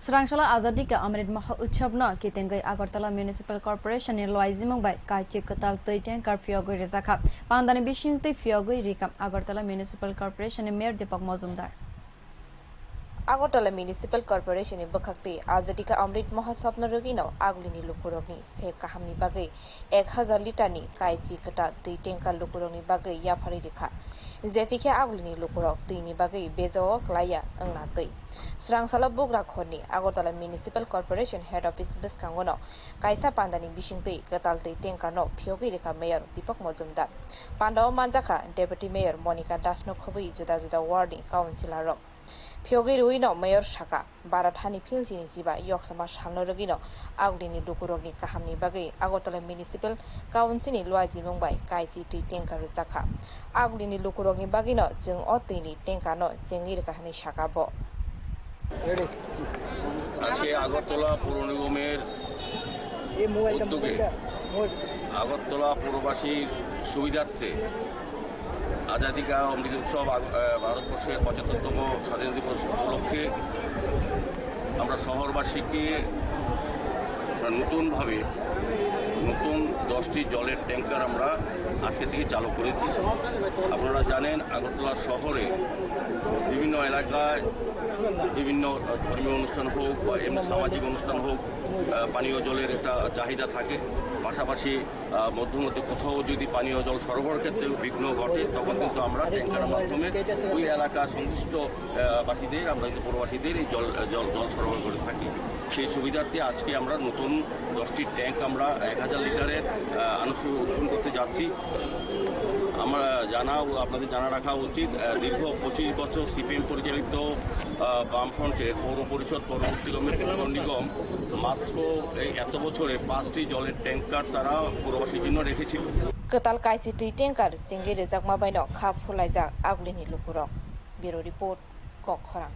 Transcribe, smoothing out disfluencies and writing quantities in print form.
Swrang Azadi ka Amrit Mahotsav no kitingwi Agartala Municipal Corporation ni luajimung bai kaichi kwtal Twi Tank phiyogwi rijak panda ni bisingtwi phiyogwi rikha Agartala Municipal Corporation ni Mayor Dipak Majumdar. Agartala Municipal Corporation ni bakakti Azadi ka Amrit Mahotsav na rogino aglini lukurogni sep kahamni bagai 1000 litar ni kaichi kwtal Twi Tank lukurogni bagai yapari rikha jetike aglini lukurog tini bagai bejo klaya angna tei Swrang bugra khoni Agartala Municipal Corporation Head Office biskangono kaisa pandani bisingtwi kwtal Twi Tank no phiyogwi rikha Mayor Dipak Majumdar panda manjaka Deputy Mayor Monica Dasno khobui juda juda ward ni councilor rok phiyogwi ruino Mayor Shaka Barathani philsini jiba yoksama salno rogino aglini lukurogni kahamni bagai Agartala Municipal Council ni luajimung bai kaichi Twi Tank rijak aglini lukurogni bagino jeng o tini tank no jengni rikahani Shaka bo আজকে আগরতলা পৌর নিগমের উদ্যোগে আগরতলা পৌরবাসীর সুবিধার্থে আজাদি কা অমৃত উৎসব ভারতবর্ষের ৭৫তম স্বাধীনতা দিবস উপলক্ষে আমরা শহরবাসীকে নতুনভাবে নতুন 10টি জলের ট্যাঙ্কার আমরা আজকে থেকে চালু করেছি। আপনারা জানেন আগরতলা শহরে বিভিন্ন এলাকায় বিভিন্ন ধর্মীয় অনুষ্ঠান হোক বা এমনি সামাজিক অনুষ্ঠান হোক পানীয় জলের একটা চাহিদা থাকে। পাশাপাশি মধ্যমধ্যে কোথাও যদি পানীয় জল সরবরাহের ক্ষেত্রে বিঘ্ন ঘটে তখন কিন্তু আমরা ট্যাঙ্কারের মাধ্যমে ওই এলাকার সংশ্লিষ্ট বাসীদের আমরা পৌরবাসীদের এই জল সরবরাহ করে থাকি। সেই সুবিধার্থে আজকে আমরা নতুন 10টি ট্যাঙ্ক আমরা 1000 লিটারের উৎপাদন করতে যাচ্ছি। আমরা আপনাদের জানা রাখা উচিত দীর্ঘ 25 বছর সিপিএম পরিচালিত বামফ্রন্টের পৌর পরিষদ পরবর্তী গমের পৌর নিগম মাত্র এত বছরে 5টি জলের ট্যাঙ্কার তারা পৌরবাসীর জন্য রেখেছিল। kwtal kaichi Twi Tank jenggi rijak mabaino khap phulaijak aglini lukurok. Bureau report Kokkhorang.